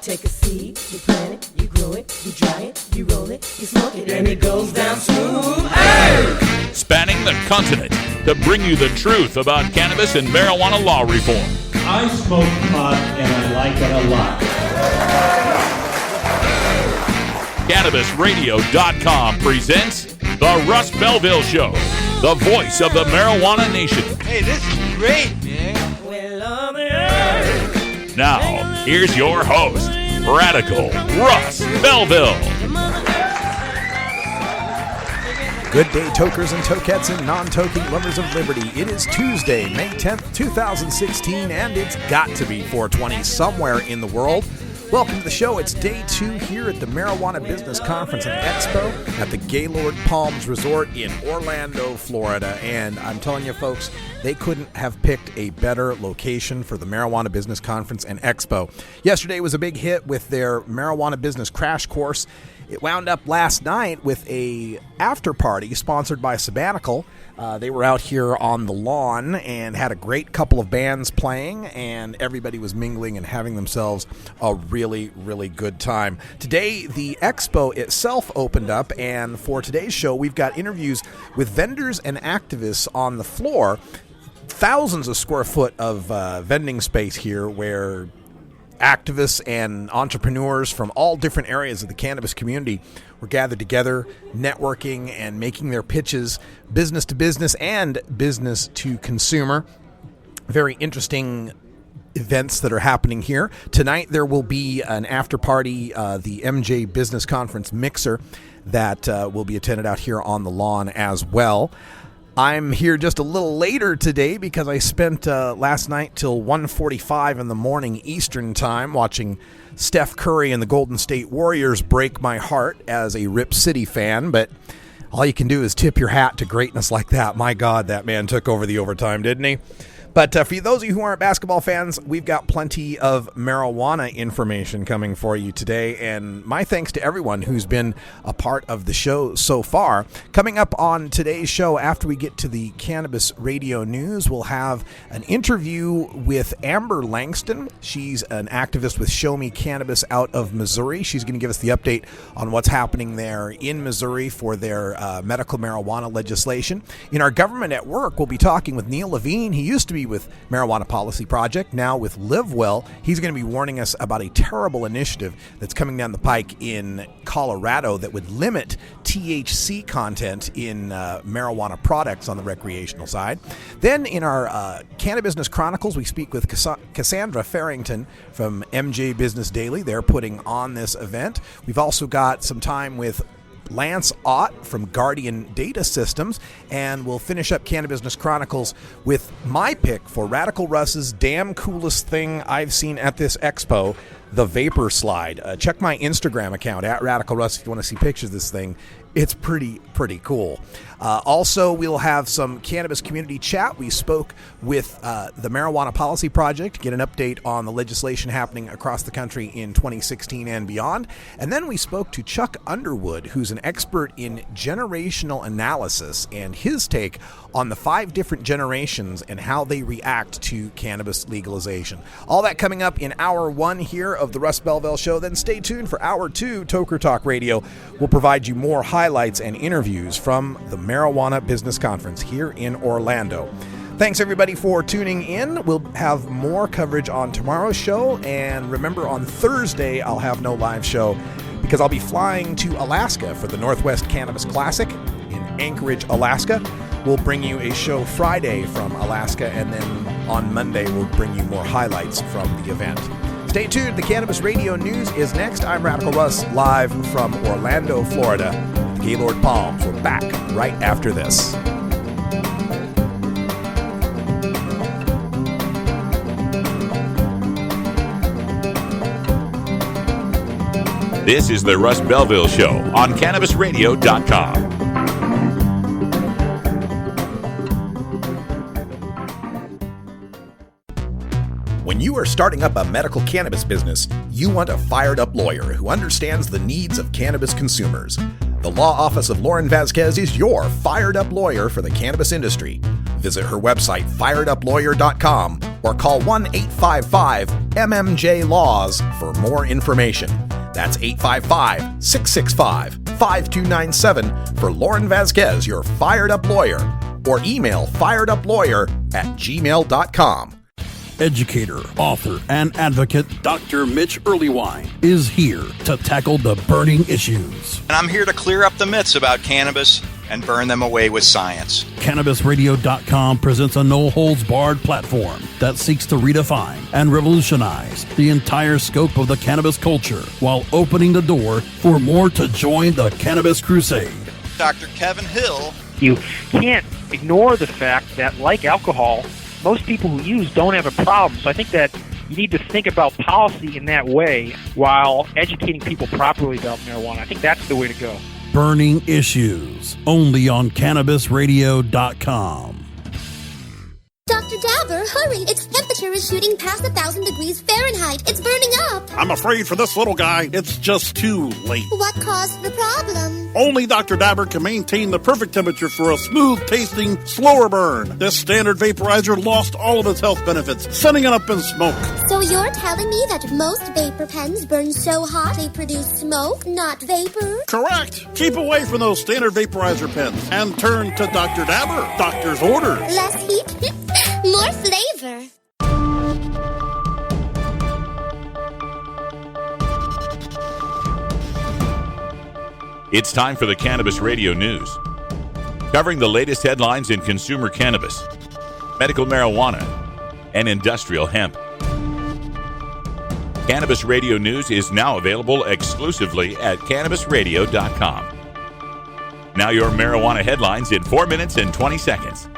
Take a seed, you plant it, you grow it, you dry it, you roll it, you smoke it, and it goes down smooth. Hey! Spanning the continent to bring you the truth about cannabis and marijuana law reform. I smoke pot and I like it a lot. CannabisRadio.com presents The Russ Belville Show, the voice of the marijuana nation. Hey, this is great, man. Now, here's your host, Radical Russ Belville. Good day, tokers and tokettes and non-toking lovers of liberty. It is Tuesday, May 10th, 2016, and it's got to be 420 somewhere in the world. Welcome to the show. It's day 2 here at the Marijuana Business Conference and Expo at the Gaylord Palms Resort in Orlando, Florida. And I'm telling you, folks, they couldn't have picked a better location for the Marijuana Business Conference and Expo. Yesterday was a big hit with their Marijuana Business Crash Course. It wound up last night with a after party sponsored by Sabbatical. They were out here on the lawn and had a great couple of bands playing, and everybody was mingling and having themselves a really, really good time. Today, the expo itself opened up, and for today's show, we've got interviews with vendors and activists on the floor. Thousands of square foot of vending space here where activists and entrepreneurs from all different areas of the cannabis community were gathered together, networking and making their pitches business to business and business to consumer. Very interesting events that are happening here. Tonight there will be an after party, the MJ Business Conference mixer that will be attended out here on the lawn as well. I'm here just a little later today because I spent last night till 1:45 in the morning Eastern time watching Steph Curry and the Golden State Warriors break my heart as a Rip City fan, but all you can do is tip your hat to greatness like that. My God, that man took over the overtime, didn't he? But for those of you who aren't basketball fans, we've got plenty of marijuana information coming for you today. And my thanks to everyone who's been a part of the show so far. Coming up on today's show, after we get to the Cannabis Radio News, we'll have an interview with Amber Langston. She's an activist with Show Me Cannabis out of Missouri. She's going to give us the update on what's happening there in Missouri for their medical marijuana legislation. In our government at work, we'll be talking with Neil Levine. He used to be with Marijuana Policy Project, now with Live Well. He's going to be warning us about a terrible initiative that's coming down the pike in Colorado that would limit THC content in marijuana products on the recreational side. Then in our Cannabis Chronicles, we speak with Cassandra Farrington from MJ Business Daily. They're putting on this event. We've also got some time with Lance Ott from Guardian Data Systems, and we'll finish up Cannabis Chronicles with my pick for Radical Russ's damn coolest thing I've seen at this expo, the Vapor Slide. Check my Instagram account at Radical Russ if you want to see pictures of this thing. It's pretty cool. Also, we'll have some cannabis community chat. We spoke with the Marijuana Policy Project to get an update on the legislation happening across the country in 2016 and beyond. And then we spoke to Chuck Underwood, who's an expert in generational analysis, and his take on the 5 different generations and how they react to cannabis legalization. All that coming up in Hour 1 here of the Russ Belville Show. Then stay tuned for Hour 2, Toker Talk Radio. We'll provide you more highlights and interviews from the Marijuana Business Conference here in Orlando. Thanks, everybody, for tuning in. We'll have more coverage on tomorrow's show. And remember, on Thursday, I'll have no live show because I'll be flying to Alaska for the Northwest Cannabis Classic in Anchorage, Alaska. We'll bring you a show Friday from Alaska, and then on Monday, we'll bring you more highlights from the event. Stay tuned. The Cannabis Radio News is next. I'm Radical Russ, live from Orlando, Florida, the Gaylord Palms. We're back right after this. This is the Russ Belville Show on CannabisRadio.com. When you are starting up a medical cannabis business, you want a fired-up lawyer who understands the needs of cannabis consumers. The law office of Lauren Vasquez is your fired-up lawyer for the cannabis industry. Visit her website, fireduplawyer.com, or call 1-855-MMJ-LAWS for more information. That's 855-665-5297 for Lauren Vasquez, your Fired Up Lawyer, or email firedupLawyer@gmail.com. Educator, author, and advocate Dr. Mitch Earlywine is here to tackle the burning issues. And I'm here to clear up the myths about cannabis and burn them away with science. CannabisRadio.com presents a no-holds-barred platform that seeks to redefine and revolutionize the entire scope of the cannabis culture while opening the door for more to join the Cannabis Crusade. Dr. Kevin Hill. You can't ignore the fact that, like alcohol, most people who use don't have a problem. So I think that you need to think about policy in that way while educating people properly about marijuana. I think that's the way to go. Burning Issues, only on CannabisRadio.com. Dr. Dabber, hurry! Its temperature is shooting past 1,000 degrees Fahrenheit. It's burning up. I'm afraid for this little guy, it's just too late. What caused the problem? Only Dr. Dabber can maintain the perfect temperature for a smooth-tasting, slower burn. This standard vaporizer lost all of its health benefits, sending it up in smoke. So you're telling me that most vapor pens burn so hot they produce smoke, not vapor? Correct. Keep away from those standard vaporizer pens and turn to Dr. Dabber. Doctor's orders. Less heat, more flavor. It's time for the Cannabis Radio News, covering the latest headlines in consumer cannabis, medical marijuana, and industrial hemp. Cannabis Radio News is now available exclusively at CannabisRadio.com. Now your marijuana headlines in 4 minutes and 20 seconds.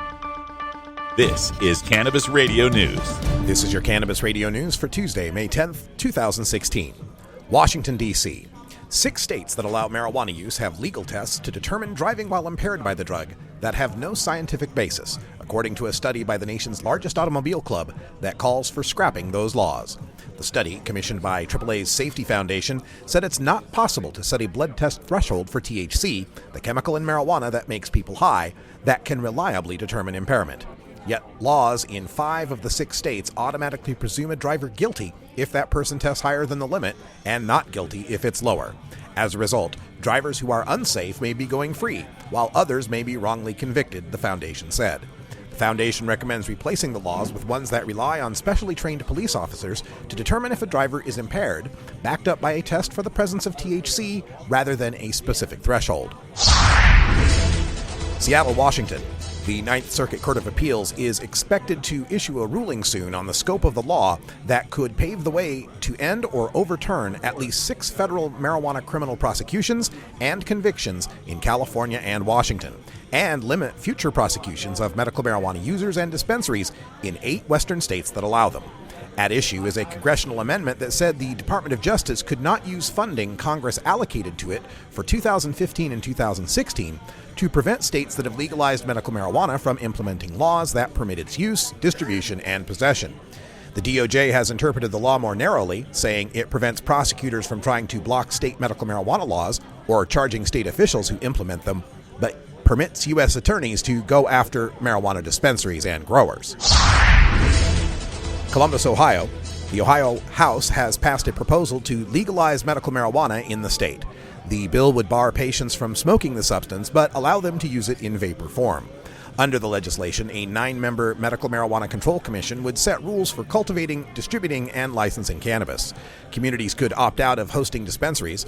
This is Cannabis Radio News. This is your Cannabis Radio News for Tuesday, May 10th, 2016. Washington, D.C. 6 states that allow marijuana use have legal tests to determine driving while impaired by the drug that have no scientific basis, according to a study by the nation's largest automobile club that calls for scrapping those laws. The study, commissioned by AAA's Safety Foundation, said it's not possible to set a blood test threshold for THC, the chemical in marijuana that makes people high, that can reliably determine impairment. Yet laws in 5 of the 6 states automatically presume a driver guilty if that person tests higher than the limit and not guilty if it's lower. As a result, drivers who are unsafe may be going free, while others may be wrongly convicted, the foundation said. The foundation recommends replacing the laws with ones that rely on specially trained police officers to determine if a driver is impaired, backed up by a test for the presence of THC rather than a specific threshold. Seattle, Washington. The Ninth Circuit Court of Appeals is expected to issue a ruling soon on the scope of the law that could pave the way to end or overturn at least 6 federal marijuana criminal prosecutions and convictions in California and Washington, and limit future prosecutions of medical marijuana users and dispensaries in 8 western states that allow them. At issue is a congressional amendment that said the Department of Justice could not use funding Congress allocated to it for 2015 and 2016 to prevent states that have legalized medical marijuana from implementing laws that permit its use, distribution, and possession. The DOJ has interpreted the law more narrowly, saying it prevents prosecutors from trying to block state medical marijuana laws or charging state officials who implement them, but permits U.S. attorneys to go after marijuana dispensaries and growers. Columbus, Ohio. The Ohio House has passed a proposal to legalize medical marijuana in the state. The bill would bar patients from smoking the substance, but allow them to use it in vapor form. Under the legislation, a 9-member Medical Marijuana Control Commission would set rules for cultivating, distributing, and licensing cannabis. Communities could opt out of hosting dispensaries.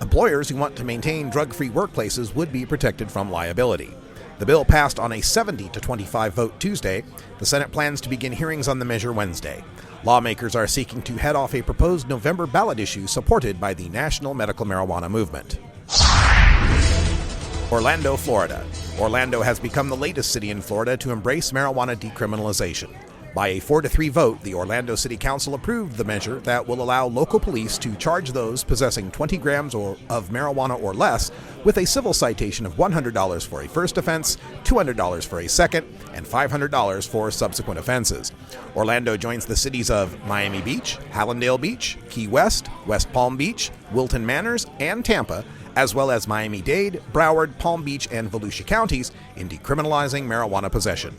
Employers who want to maintain drug-free workplaces would be protected from liability. The bill passed on a 70-25 vote Tuesday. The Senate plans to begin hearings on the measure Wednesday. Lawmakers are seeking to head off a proposed November ballot issue supported by the National Medical Marijuana Movement. Orlando, Florida. Orlando has become the latest city in Florida to embrace marijuana decriminalization. By a 4-3 vote, the Orlando City Council approved the measure that will allow local police to charge those possessing 20 grams of marijuana or less with a civil citation of $100 for a first offense, $200 for a second, and $500 for subsequent offenses. Orlando joins the cities of Miami Beach, Hallandale Beach, Key West, West Palm Beach, Wilton Manors, and Tampa, as well as Miami-Dade, Broward, Palm Beach, and Volusia counties in decriminalizing marijuana possession.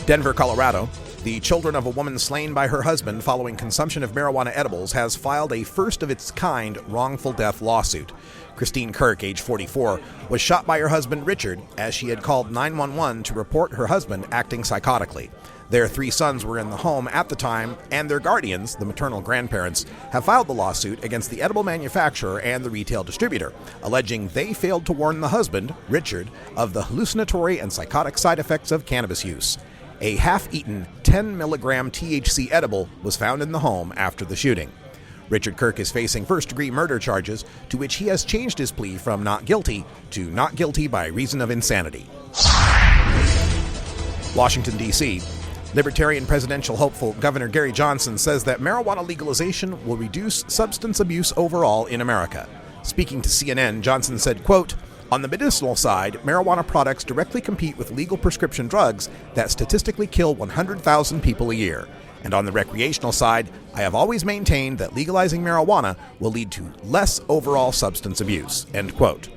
Denver, Colorado. The children of a woman slain by her husband following consumption of marijuana edibles has filed a first-of-its-kind wrongful death lawsuit. Christine Kirk, age 44, was shot by her husband Richard as she had called 911 to report her husband acting psychotically. Their 3 sons were in the home at the time, and their guardians, the maternal grandparents, have filed the lawsuit against the edible manufacturer and the retail distributor, alleging they failed to warn the husband, Richard, of the hallucinatory and psychotic side effects of cannabis use. A half-eaten 10-milligram THC edible was found in the home after the shooting. Richard Kirk is facing first-degree murder charges, to which he has changed his plea from not guilty to not guilty by reason of insanity. Washington, D.C. Libertarian presidential hopeful Governor Gary Johnson says that marijuana legalization will reduce substance abuse overall in America. Speaking to CNN, Johnson said, quote, "On the medicinal side, marijuana products directly compete with legal prescription drugs that statistically kill 100,000 people a year. And on the recreational side, I have always maintained that legalizing marijuana will lead to less overall substance abuse." End quote.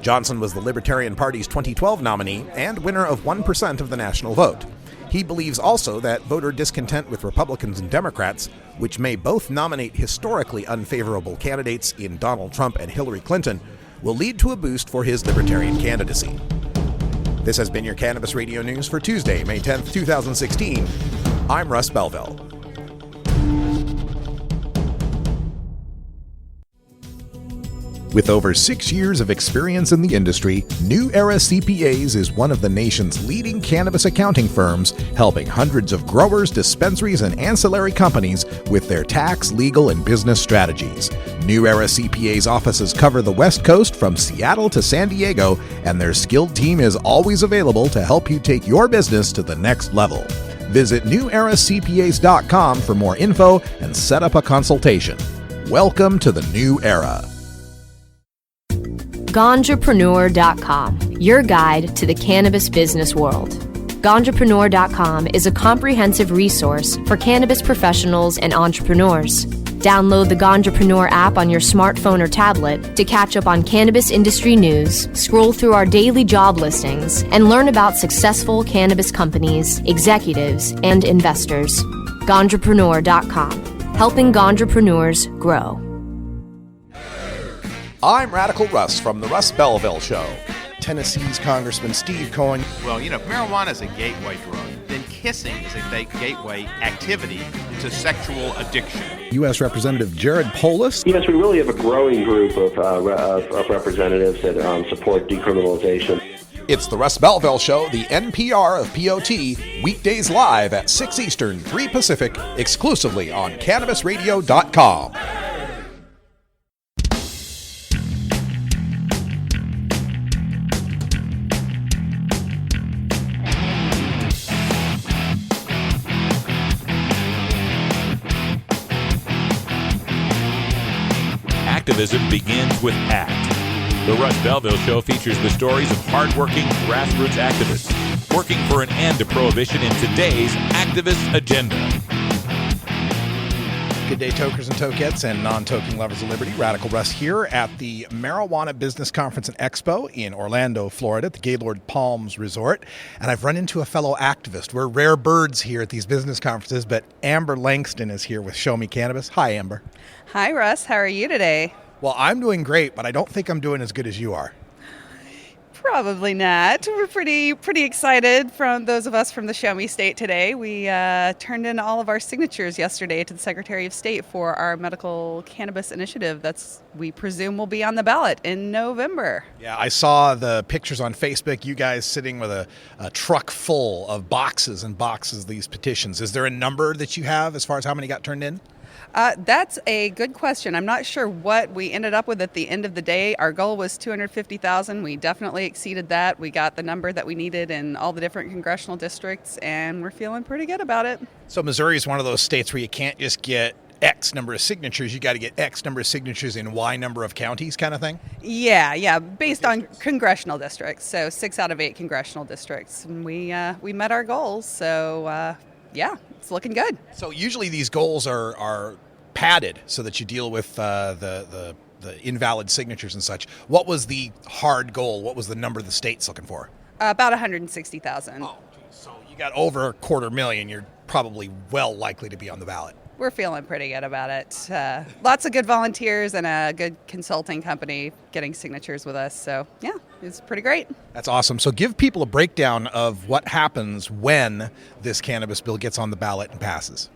Johnson was the Libertarian Party's 2012 nominee and winner of 1% of the national vote. He believes also that voter discontent with Republicans and Democrats, which may both nominate historically unfavorable candidates in Donald Trump and Hillary Clinton, will lead to a boost for his Libertarian candidacy. This has been your Cannabis Radio News for Tuesday, May 10th, 2016. I'm Russ Belville. With over 6 years of experience in the industry, New Era CPAs is one of the nation's leading cannabis accounting firms, helping hundreds of growers, dispensaries, and ancillary companies with their tax, legal, and business strategies. New Era CPAs offices cover the West Coast from Seattle to San Diego, and their skilled team is always available to help you take your business to the next level. Visit neweracpas.com for more info and set up a consultation. Welcome to the new era. Ganjapreneur.com, your guide to the cannabis business world. Ganjapreneur.com is a comprehensive resource for cannabis professionals and entrepreneurs. Download the Ganjapreneur app on your smartphone or tablet to catch up on cannabis industry news, scroll through our daily job listings, and learn about successful cannabis companies, executives, and investors. Ganjapreneur.com, helping Ganjapreneurs grow. I'm Radical Russ from the Russ Belville Show. Tennessee's Congressman Steve Cohen. Well, if marijuana is a gateway drug, then kissing is a gateway activity to sexual addiction. U.S. Representative Jared Polis. Yes, we really have a growing group of representatives that support decriminalization. It's the Russ Belville Show, the NPR of POT, weekdays live at 6 Eastern, 3 Pacific, exclusively on CannabisRadio.com. Activism begins with ACT. The Russ Belville Show features the stories of hardworking grassroots activists working for an end to prohibition in today's activist agenda. Good day, tokers and tokettes and non-toking lovers of liberty. Radical Russ here at the Marijuana Business Conference and Expo in Orlando, Florida, at the Gaylord Palms Resort. And I've run into a fellow activist. We're rare birds here at these business conferences, but Amber Langston is here with Show Me Cannabis. Hi, Amber. Hi, Russ. How are you today? Well, I'm doing great, but I don't think I'm doing as good as you are. Probably not. We're pretty excited from those of us from the Show Me State today. We turned in all of our signatures yesterday to the Secretary of State for our medical cannabis initiative that's, we presume, will be on the ballot in November. Yeah, I saw the pictures on Facebook, you guys sitting with a truck full of boxes and boxes of these petitions. Is there a number that you have as far as how many got turned in? That's a good question. I'm not sure what we ended up with at the end of the day. Our goal was 250,000. We definitely exceeded that. We got the number that we needed in all the different congressional districts, and we're feeling pretty good about it. So Missouri is one of those states where you can't just get X number of signatures. You got to get X number of signatures in Y number of counties kind of thing? Yeah, based on congressional districts. So 6 out of 8 congressional districts. And we met our goals, so yeah, it's looking good. So usually these goals are padded so that you deal with the invalid signatures and such. What was the hard goal? What was the number the state's looking for? About 160,000. Oh, so You got over 250,000. You're probably well likely to be on the ballot. We're feeling pretty good about it. Lots of good volunteers and a good consulting company getting signatures with us. So, yeah, it's pretty great. That's awesome. So give people a breakdown of what happens when this cannabis bill gets on the ballot and passes.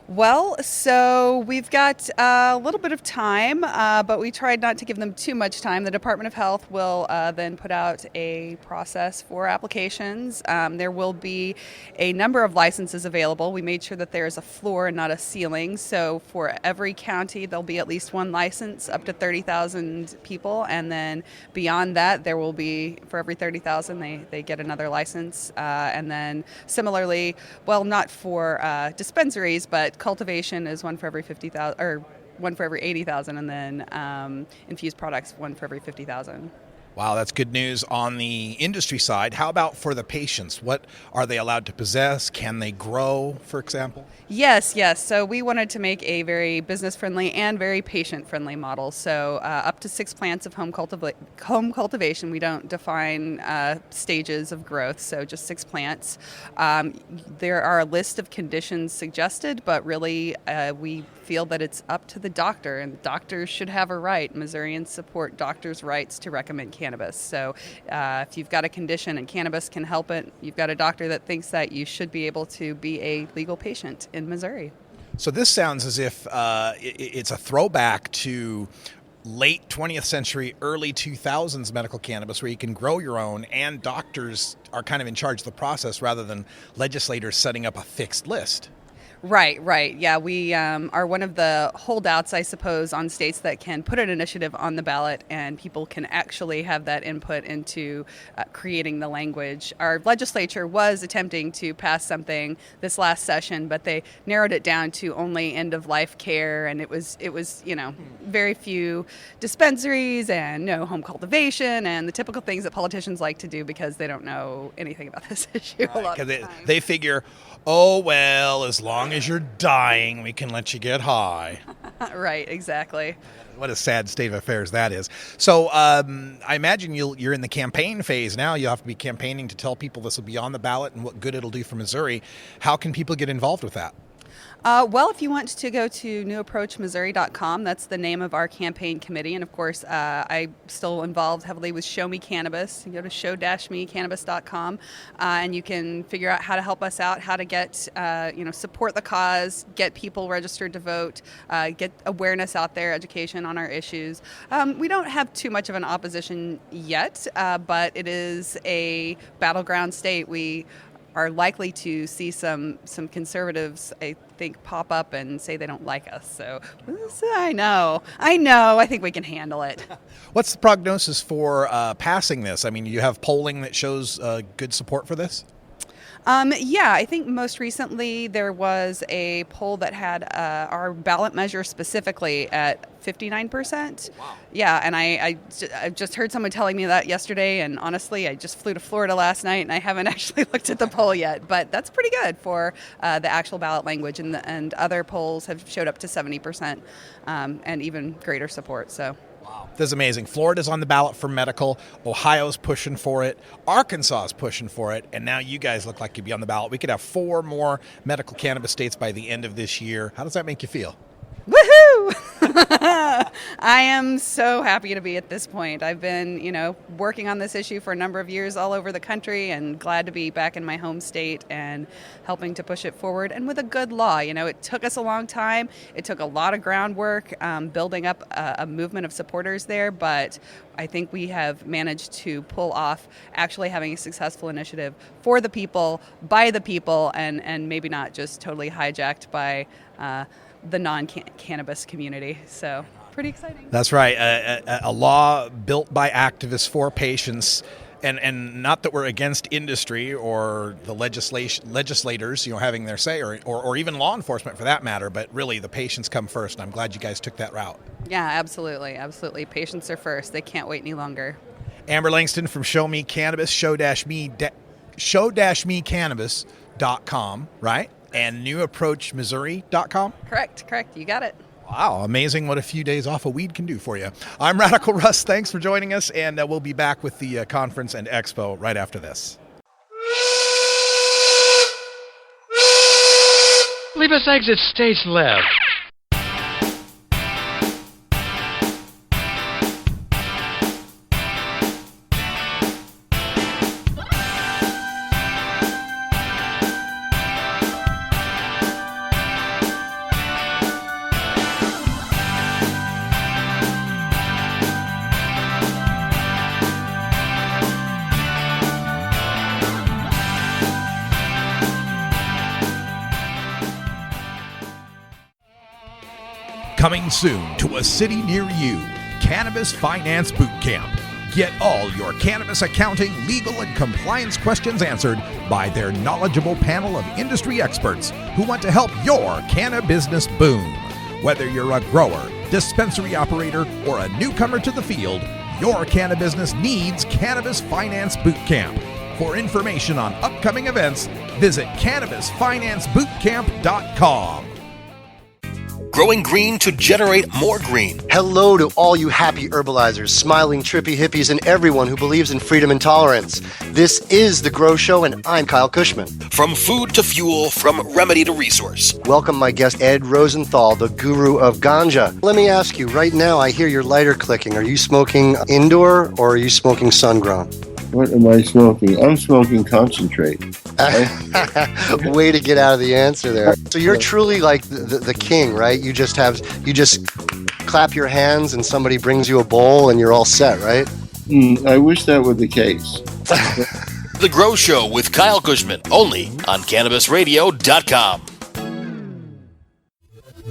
Well, so we've got a little bit of time, but we tried not to give them too much time. The Department of Health will then put out a process for applications. There will be a number of licenses available. We made sure that there is a floor and not a ceiling. So for every county, there'll be at least one license up to 30,000 people. And then beyond that, there will be, for every 30,000, they get another license. And then similarly, well, not for dispensaries, but cultivation is one for every 50,000, or one for every 80,000, and then infused products, one for every 50,000. Wow, that's good news on the industry side. How about for the patients? What are they allowed to possess? Can they grow, for example? Yes. So we wanted to make a very business-friendly and very patient-friendly model. So up to 6 plants of home cultivation. We don't define stages of growth, so just 6 plants. There are a list of conditions suggested, but really we feel that it's up to the doctor, and doctors should have a right. Missourians support doctors' rights to recommend cannabis. So if you've got a condition and cannabis can help it, you've got a doctor that thinks that you should be able to be a legal patient in Missouri. So this sounds as if it's a throwback to late 20th century, early 2000s medical cannabis, where you can grow your own and doctors are kind of in charge of the process rather than legislators setting up a fixed list. Right. Yeah, we are one of the holdouts, I suppose, on states that can put an initiative on the ballot and people can actually have that input into creating the language. Our legislature was attempting to pass something this last session, but they narrowed it down to only end-of-life care, and it was very few dispensaries and no home cultivation and the typical things that politicians like to do because they don't know anything about this issue a lot of the time. They figure, oh, well, as long as you're dying, we can let you get high. Right, exactly. What a sad state of affairs that is. So I imagine you're in the campaign phase now. You'll have to be campaigning to tell people this will be on the ballot and what good it'll do for Missouri. How can people get involved with that? Well, if you want to go to newapproachmissouri.com, that's the name of our campaign committee. And of course, I'm still involved heavily with Show Me Cannabis. You go to show-mecannabis.com and you can figure out how to help us out, how to get, support the cause, get people registered to vote, get awareness out there, education on our issues. We don't have too much of an opposition yet, but it is a battleground state. We are likely to see some conservatives, I think, pop up and say they don't like us. So I know. I think we can handle it. What's the prognosis for passing this? I mean, you have polling that shows good support for this? Yeah, I think most recently there was a poll that had our ballot measure specifically at 59%. Wow. Yeah, and I just heard someone telling me that yesterday, and honestly, I just flew to Florida last night, and I haven't actually looked at the poll yet, but that's pretty good for the actual ballot language, and other polls have showed up to 70% and even greater support, so... This is amazing. Florida's on the ballot for medical. Ohio's pushing for it. Arkansas is pushing for it. And now you guys look like you'd be on the ballot. We could have 4 more medical cannabis states by the end of this year. How does that make you feel? Woohoo! I am so happy to be at this point. I've been, working on this issue for a number of years all over the country and glad to be back in my home state and helping to push it forward. And with a good law, it took us a long time. It took a lot of groundwork building up a movement of supporters there, but I think we have managed to pull off actually having a successful initiative for the people, by the people, and maybe not just totally hijacked by the non-cannabis community. So pretty exciting. That's right. A law built by activists for patients. And not that we're against industry or the legislators, having their say, or even law enforcement for that matter, but really the patients come first, and I'm glad you guys took that route. Yeah, absolutely. Patients are first. They can't wait any longer. Amber Langston from Show Me Cannabis, show-mecannabis.com, right? And newapproachmissouri.com? Correct. You got it. Wow, amazing what a few days off of weed can do for you. I'm Radical Russ. Thanks for joining us, and we'll be back with the conference and expo right after this. Leave us exit stage left. Coming soon to a city near you, Cannabis Finance Boot Camp. Get all your cannabis accounting, legal, and compliance questions answered by their knowledgeable panel of industry experts who want to help your canna business boom. Whether you're a grower, dispensary operator, or a newcomer to the field, your canna business needs Cannabis Finance Boot Camp. For information on upcoming events, visit cannabisfinancebootcamp.com. Growing green to generate more green. Hello to all you happy herbalizers, smiling trippy hippies, and everyone who believes in freedom and tolerance. This is The Grow Show, and I'm Kyle Cushman. From food to fuel, from remedy to resource. Welcome my guest, Ed Rosenthal, the guru of ganja. Let me ask you, right now I hear your lighter clicking. Are you smoking indoor or are you smoking sun-grown? What am I smoking? I'm smoking concentrate. Way to get out of the answer there. So you're truly like the king, right? You just clap your hands and somebody brings you a bowl and you're all set, right? I wish that were the case. The Grow Show with Kyle Cushman, only on CannabisRadio.com.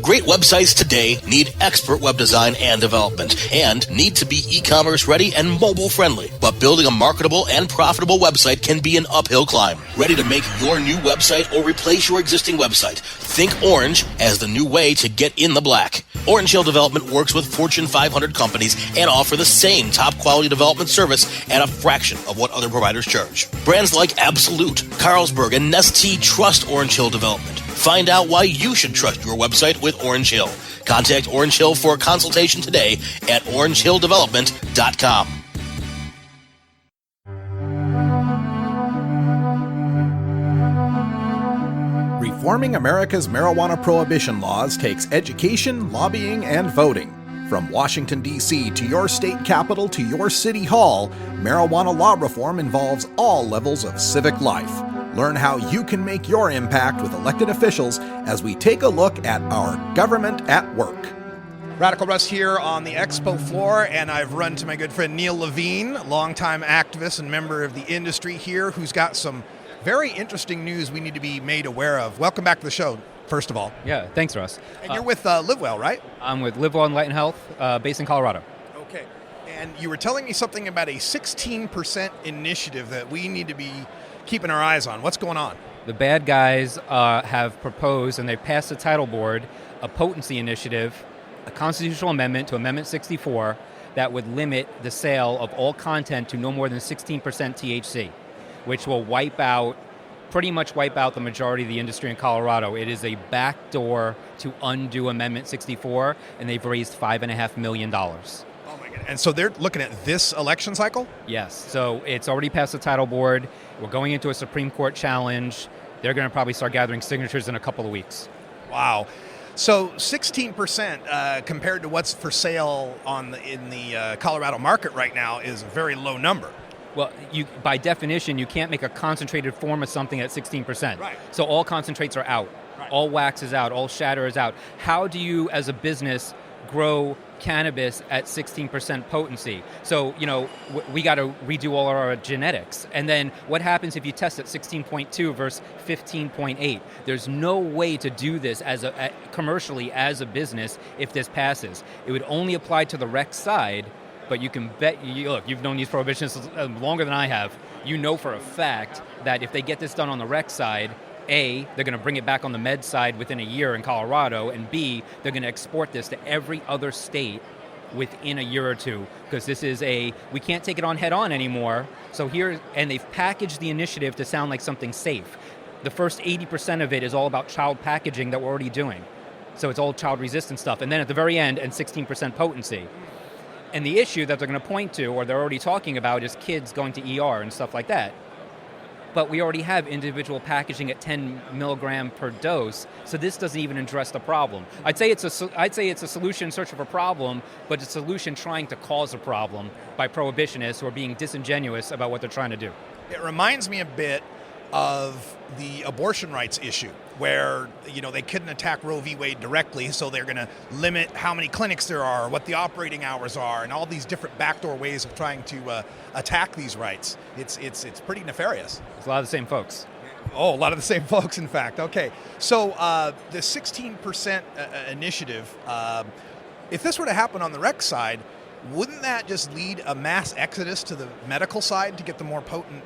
Great websites today need expert web design and development and need to be e-commerce ready and mobile friendly. But building a marketable and profitable website can be an uphill climb. Ready to make your new website or replace your existing website? Think Orange as the new way to get in the black. Orange Hill Development works with Fortune 500 companies and offer the same top quality development service at a fraction of what other providers charge. Brands like Absolute, Carlsberg, and Nestea trust Orange Hill Development. Find out why you should trust your website with Orange Hill. Contact Orange Hill for a consultation today at orangehilldevelopment.com. Reforming America's marijuana prohibition laws takes education, lobbying, and voting. From Washington, D.C. to your state capital to your city hall, marijuana law reform involves all levels of civic life. Learn how you can make your impact with elected officials as we take a look at our government at work. Radical Russ here on the expo floor, and I've run to my good friend Neil Levine, longtime activist and member of the industry here, who's got some very interesting news we need to be made aware of. Welcome back to the show, first of all. Yeah, thanks, Russ. And you're with LiveWell, right? I'm with LiveWell and Light and Health, based in Colorado. Okay. And you were telling me something about a 16% initiative that we need to be keeping our eyes on. What's going on? The bad guys have proposed, and they passed the title board, a potency initiative, a constitutional amendment to Amendment 64 that would limit the sale of all content to no more than 16% THC, which will pretty much wipe out the majority of the industry in Colorado. It is a backdoor to undo Amendment 64, and they've raised $5.5 million. And so they're looking at this election cycle? Yes. So it's already passed the title board. We're going into a Supreme Court challenge. They're going to probably start gathering signatures in a couple of weeks. Wow. So 16% compared to what's for sale in the Colorado market right now is a very low number. Well, by definition, you can't make a concentrated form of something at 16%. Right. So all concentrates are out. Right. All wax is out. All shatter is out. How do you, as a business, grow cannabis at 16% potency? So, we got to redo all our genetics. And then what happens if you test at 16.2 versus 15.8? There's no way to do this commercially as a business if this passes. It would only apply to the rec side, but you can bet, look, you've known these prohibitions longer than I have. You know for a fact that if they get this done on the rec side, A, they're going to bring it back on the med side within a year in Colorado, and B, they're going to export this to every other state within a year or two, because we can't take it on head on anymore. And they've packaged the initiative to sound like something safe. The first 80% of it is all about child packaging that we're already doing. So it's all child resistant stuff. And then at the very end, and 16% potency. And the issue that they're going to point to, or they're already talking about, is kids going to ER and stuff like that. but we already have individual packaging at 10 milligram per dose, so this doesn't even address the problem. I'd say it's a solution in search of a problem, but a solution trying to cause a problem by prohibitionists who are being disingenuous about what they're trying to do. It reminds me a bit of the abortion rights issue, where they couldn't attack Roe v. Wade directly, so they're going to limit how many clinics there are, what the operating hours are, and all these different backdoor ways of trying to attack these rights. It's pretty nefarious. It's a lot of the same folks. Oh, a lot of the same folks, in fact. Okay, so the 16% initiative, if this were to happen on the rec side, wouldn't that just lead a mass exodus to the medical side to get the more potent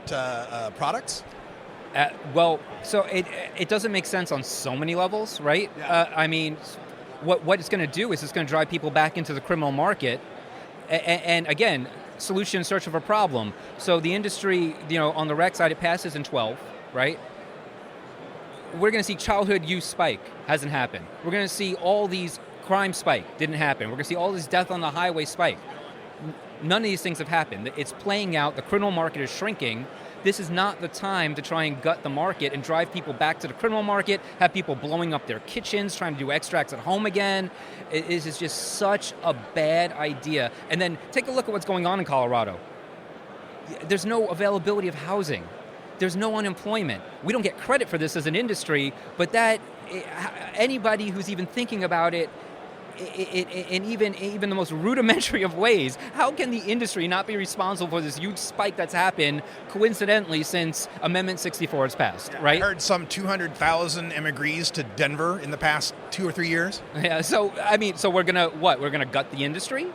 products? So it doesn't make sense on so many levels, right? Yeah. What it's going to do is it's going to drive people back into the criminal market, and again, solution in search of a problem. So the industry, on the rec side, it passes in 12, right? We're going to see childhood use spike, hasn't happened. We're going to see all these crime spike, didn't happen. We're going to see all this death on the highway spike. None of these things have happened. It's playing out. The criminal market is shrinking. This is not the time to try and gut the market and drive people back to the criminal market, have people blowing up their kitchens, trying to do extracts at home again. It is just such a bad idea. And then take a look at what's going on in Colorado. There's no availability of housing. There's no unemployment. We don't get credit for this as an industry, but anybody who's even thinking about it, in even the most rudimentary of ways, how can the industry not be responsible for this huge spike that's happened coincidentally since Amendment 64 has passed, right? I heard some 200,000 emigres to Denver in the past 2 or 3 years. Yeah, so we're gonna what? We're gonna gut the industry?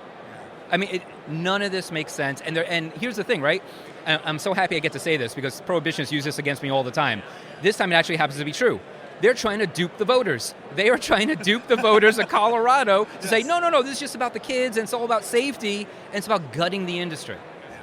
None of this makes sense. And here's the thing, right? I'm so happy I get to say this because prohibitionists use this against me all the time. This time it actually happens to be true. They're trying to dupe the voters. They are trying to dupe the voters of Colorado to say, no, this is just about the kids and it's all about safety and it's about gutting the industry.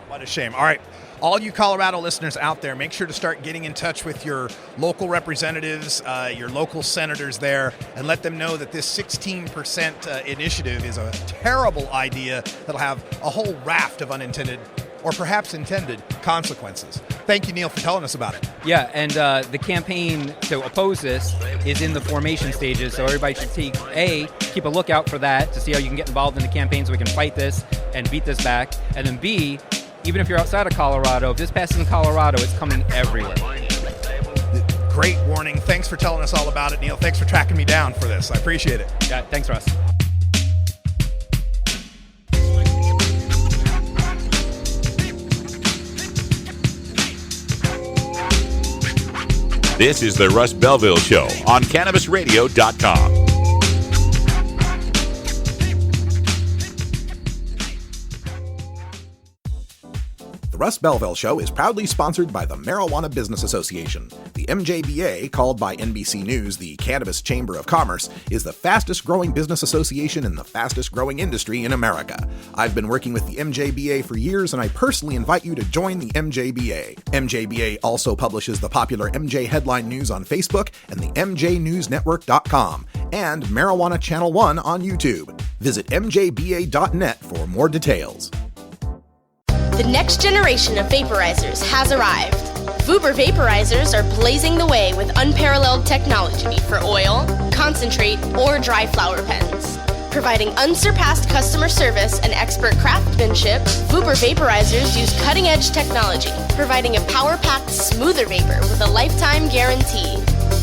What a shame. All right, all you Colorado listeners out there, make sure to start getting in touch with your local representatives, your local senators there, and let them know that this 16% initiative is a terrible idea that'll have a whole raft of unintended or perhaps intended consequences. Thank you, Neil, for telling us about it. Yeah, and the campaign to oppose this is in the formation stages, so everybody should keep a lookout for that to see how you can get involved in the campaign so we can fight this and beat this back. And then B, even if you're outside of Colorado, if this passes in Colorado, it's coming everywhere. Great warning. Thanks for telling us all about it, Neil. Thanks for tracking me down for this. I appreciate it. Yeah, thanks, Russ. This is the Russ Belville Show on CannabisRadio.com. The Russ Belville Show is proudly sponsored by the Marijuana Business Association. The MJBA, called by NBC News the Cannabis Chamber of Commerce, is the fastest growing business association in the fastest growing industry in America. I've been working with the MJBA for years, and I personally invite you to join the MJBA. MJBA also publishes the popular MJ Headline News on Facebook and the MJNewsNetwork.com and Marijuana Channel 1 on YouTube. Visit mjba.net for more details. The next generation of vaporizers has arrived. Vuber vaporizers are blazing the way with unparalleled technology for oil, concentrate, or dry flower pens. Providing unsurpassed customer service and expert craftsmanship, Vuber vaporizers use cutting-edge technology, providing a power-packed, smoother vapor with a lifetime guarantee.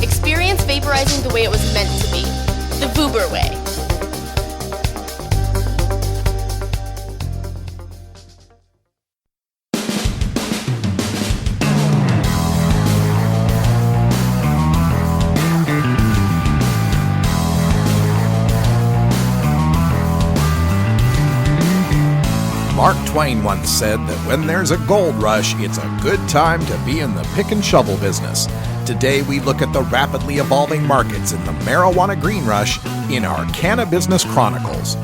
Experience vaporizing the way it was meant to be. The Vuber way. Mark Twain once said that when there's a gold rush, it's a good time to be in the pick and shovel business. Today, we look at the rapidly evolving markets in the marijuana green rush in our Cannabusiness Chronicles.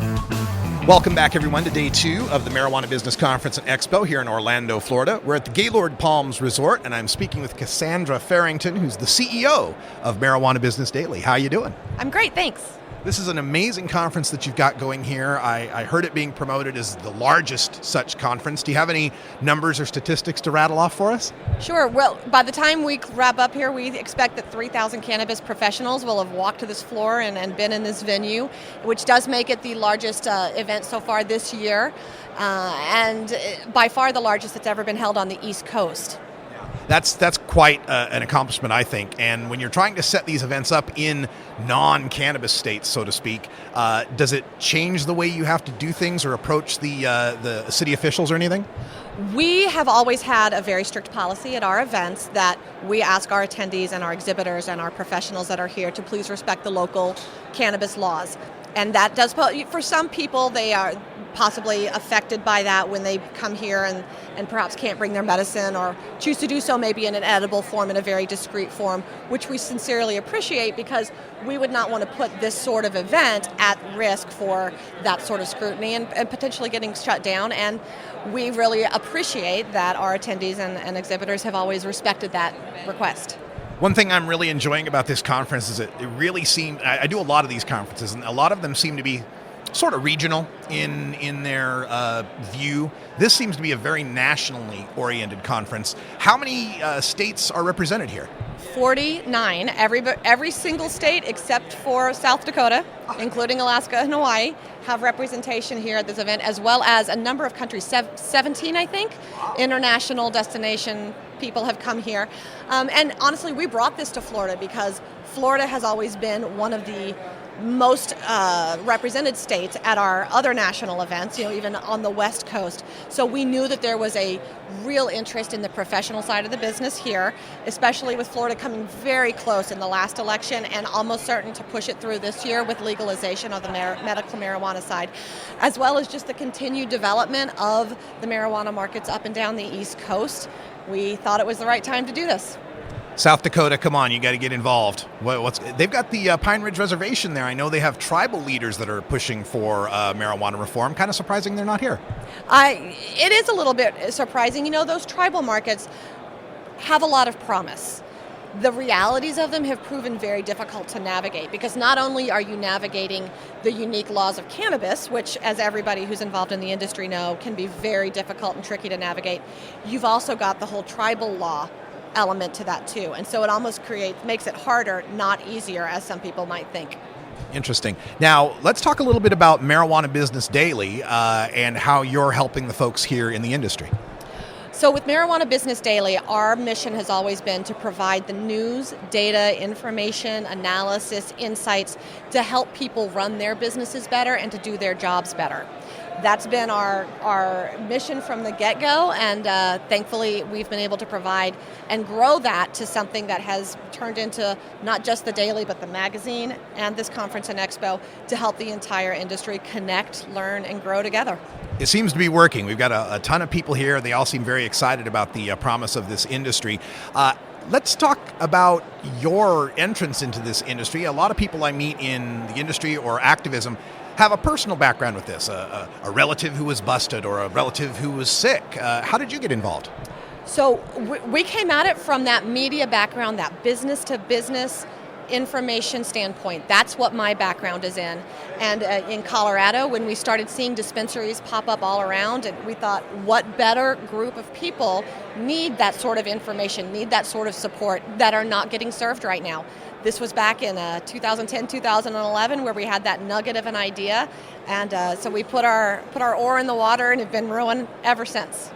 Welcome back, everyone, to day 2 of the Marijuana Business Conference and Expo here in Orlando, Florida. We're at the Gaylord Palms Resort, and I'm speaking with Cassandra Farrington, who's the CEO of Marijuana Business Daily. How you doing? I'm great, thanks. This is an amazing conference that you've got going here. I heard it being promoted as the largest such conference. Do you have any numbers or statistics to rattle off for us? Sure. Well, by the time we wrap up here, we expect that 3,000 cannabis professionals will have walked to this floor and been in this venue, which does make it the largest event so far this year, and by far the largest that's ever been held on the East Coast. That's quite an accomplishment, I think. And when you're trying to set these events up in non-cannabis states, so to speak, does it change the way you have to do things or approach the city officials or anything? We have always had a very strict policy at our events that we ask our attendees and our exhibitors and our professionals that are here to please respect the local cannabis laws. And that does, for some people, they are possibly affected by that when they come here and perhaps can't bring their medicine or choose to do so maybe in an edible form, in a very discreet form, which we sincerely appreciate because we would not want to put this sort of event at risk for that sort of scrutiny and potentially getting shut down. And we really appreciate that our attendees and exhibitors have always respected that request. One thing I'm really enjoying about this conference is it really seems, I do a lot of these conferences, and a lot of them seem to be sort of regional in their view. This seems to be a very nationally oriented conference. How many states are represented here? 49. Every single state except for South Dakota, including Alaska and Hawaii, have representation here at this event, as well as a number of countries, 17, I think, international destination people have come here. And honestly, we brought this to Florida because Florida has always been one of the most represented states at our other national events, even on the West Coast. So we knew that there was a real interest in the professional side of the business here, especially with Florida coming very close in the last election and almost certain to push it through this year with legalization of the medical marijuana side, as well as just the continued development of the marijuana markets up and down the East Coast. We thought it was the right time to do this. South Dakota, come on, you got to get involved. They've got the Pine Ridge Reservation there. I know they have tribal leaders that are pushing for marijuana reform. Kind of surprising they're not here. It is a little bit surprising. Those tribal markets have a lot of promise. The realities of them have proven very difficult to navigate because not only are you navigating the unique laws of cannabis, which, as everybody who's involved in the industry know, can be very difficult and tricky to navigate, you've also got the whole tribal law element to that too, and so it almost makes it harder, not easier, as some people might think. Interesting. Now let's talk a little bit about Marijuana Business Daily and how you're helping the folks here in the industry. So with Marijuana Business Daily, our mission has always been to provide the news, data, information, analysis, insights to help people run their businesses better and to do their jobs better. That's been our mission from the get-go, and thankfully we've been able to provide and grow that to something that has turned into not just the daily but the magazine and this conference and expo to help the entire industry connect, learn, and grow together. It seems to be working. We've got a ton of people here. They all seem very excited about the promise of this industry. Let's talk about your entrance into this industry. A lot of people I meet in the industry or activism have a personal background with this, a relative who was busted or a relative who was sick. How did you get involved? So we came at it from that media background, that business-to-business information standpoint. That's what my background is in. And in Colorado, when we started seeing dispensaries pop up all around, and we thought, what better group of people need that sort of information, need that sort of support that are not getting served right now? This was back in 2010, 2011, where we had that nugget of an idea, and so we put our oar in the water and have been rowing ever since.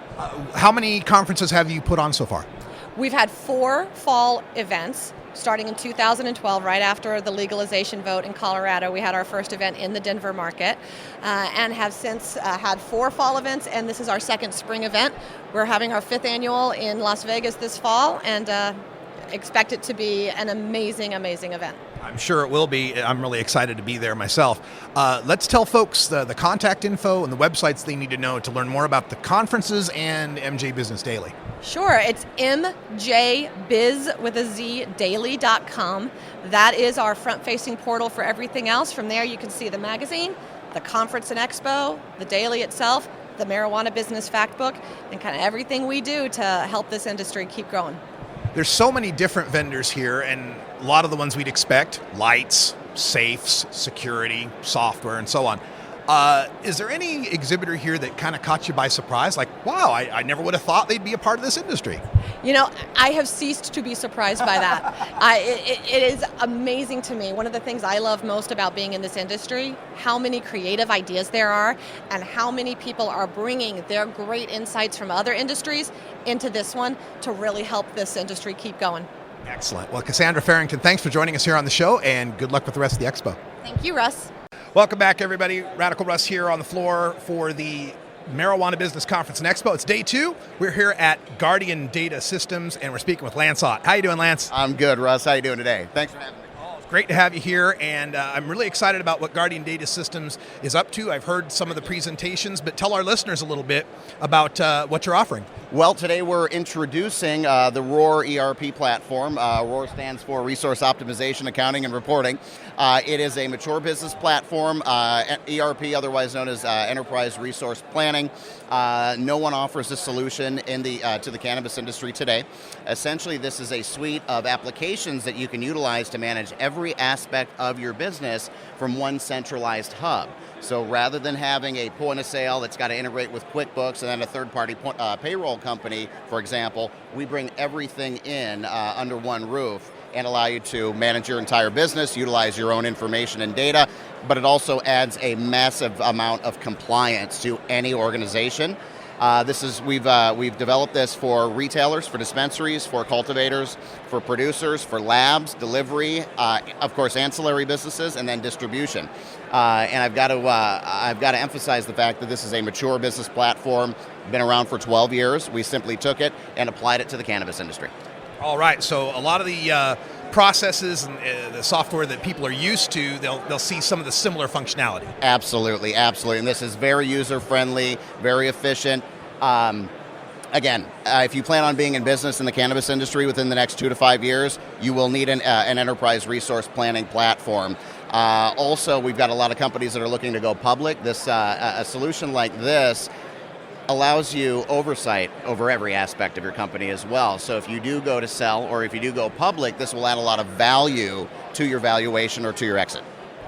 How many conferences have you put on so far? We've had 4 fall events, starting in 2012, right after the legalization vote in Colorado. We had our first event in the Denver market, and have since had 4 fall events, and this is our second spring event. We're having our 5th annual in Las Vegas this fall, and expect it to be an amazing, amazing event. I'm sure it will be. I'm really excited to be there myself. Let's tell folks the contact info and the websites they need to know to learn more about the conferences and MJ Business Daily. Sure. It's mjbiz.com. That is our front-facing portal for everything else. From there, you can see the magazine, the conference and expo, the daily itself, the Marijuana Business Factbook, and kind of everything we do to help this industry keep growing. There's so many different vendors here, and a lot of the ones we'd expect, lights, safes, security, software, and so on. Is there any exhibitor here that kind of caught you by surprise? Like, wow, I never would have thought they'd be a part of this industry. You know, I have ceased to be surprised by that. It is amazing to me. One of the things I love most about being in this industry, how many creative ideas there are and how many people are bringing their great insights from other industries into this one to really help this industry keep going. Excellent. Well, Cassandra Farrington, thanks for joining us here on the show, and good luck with the rest of the expo. Thank you, Russ. Welcome back, everybody. Radical Russ here on the floor for the Marijuana Business Conference and Expo. It's day 2. We're here at Guardian Data Systems, and we're speaking with Lance Ott. How you doing, Lance? I'm good, Russ. How you doing today? Thanks for having me. Great to have you here, and I'm really excited about what Guardian Data Systems is up to. I've heard some of the presentations, but tell our listeners a little bit about what you're offering. Well, today we're introducing the ROAR ERP platform. ROAR stands for Resource Optimization, Accounting, and Reporting. It is a mature business platform, ERP, otherwise known as Enterprise Resource Planning. No one offers this solution in to the cannabis industry today. Essentially, this is a suite of applications that you can utilize to manage every aspect of your business from one centralized hub. So rather than having a point of sale that's got to integrate with QuickBooks and then a third-party payroll company, for example, we bring everything in under one roof and allow you to manage your entire business, utilize your own information and data, but it also adds a massive amount of compliance to any organization. We've developed this for retailers, for dispensaries, for cultivators, for producers, for labs, delivery, of course, ancillary businesses, and then distribution. And I've got to emphasize the fact that this is a mature business platform, been around for 12 years. We simply took it and applied it to the cannabis industry. All right, so a lot of the processes and the software that people are used to, they'll see some of the similar functionality. Absolutely. And this is very user-friendly, very efficient. Again, if you plan on being in business in the cannabis industry within the next 2 to 5 years, you will need an enterprise resource planning platform. Also, we've got a lot of companies that are looking to go public. A solution like this allows you oversight over every aspect of your company as well. So if you do go to sell or if you do go public, this will add a lot of value to your valuation or to your exit.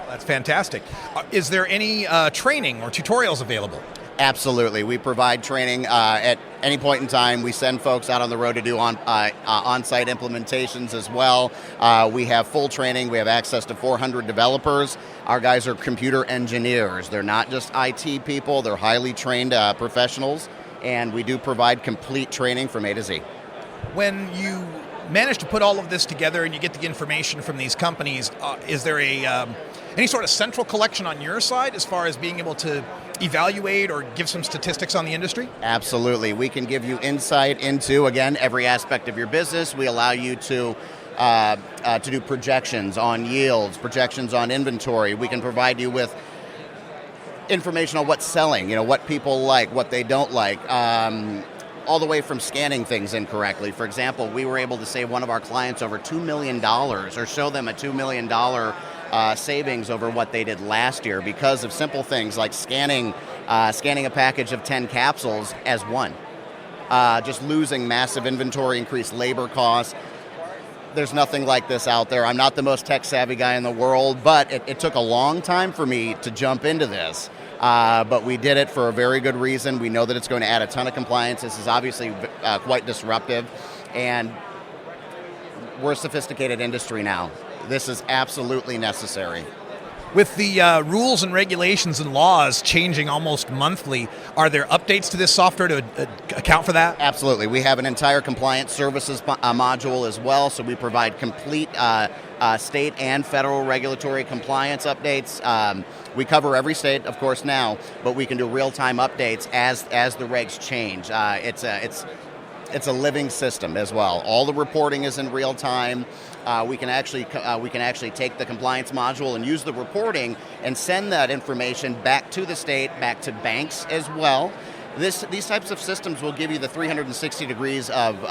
That's fantastic. Is there any training or tutorials available? Absolutely. We provide training at any point in time. We send folks out on the road to do on-site implementations as well. We have full training. We have access to 400 developers. Our guys are computer engineers. They're not just IT people. They're highly trained professionals, and we do provide complete training from A to Z. When you manage to put all of this together and you get the information from these companies, is there any sort of central collection on your side as far as being able to evaluate or give some statistics on the industry? Absolutely. We can give you insight into, again, every aspect of your business. We allow you to do projections on yields, projections on inventory. We can provide you with information on what's selling, what people like, what they don't like, all the way from scanning things incorrectly. For example, we were able to save one of our clients over $2 million or show them a $2 million savings over what they did last year because of simple things like scanning a package of 10 capsules as one. Just losing massive inventory, increased labor costs. There's nothing like this out there. I'm not the most tech-savvy guy in the world, but it took a long time for me to jump into this. But we did it for a very good reason. We know that it's going to add a ton of compliance. This is obviously quite disruptive, and we're a sophisticated industry now. This is absolutely necessary. With the rules and regulations and laws changing almost monthly, are there updates to this software to account for that? Absolutely. We have an entire compliance services module as well, so we provide complete state and federal regulatory compliance updates. We cover every state, of course, now, but we can do real-time updates as the regs change. It's a living system as well. All the reporting is in real time. We can actually take the compliance module and use the reporting and send that information back to the state, back to banks as well. These types of systems will give you the 360 degrees of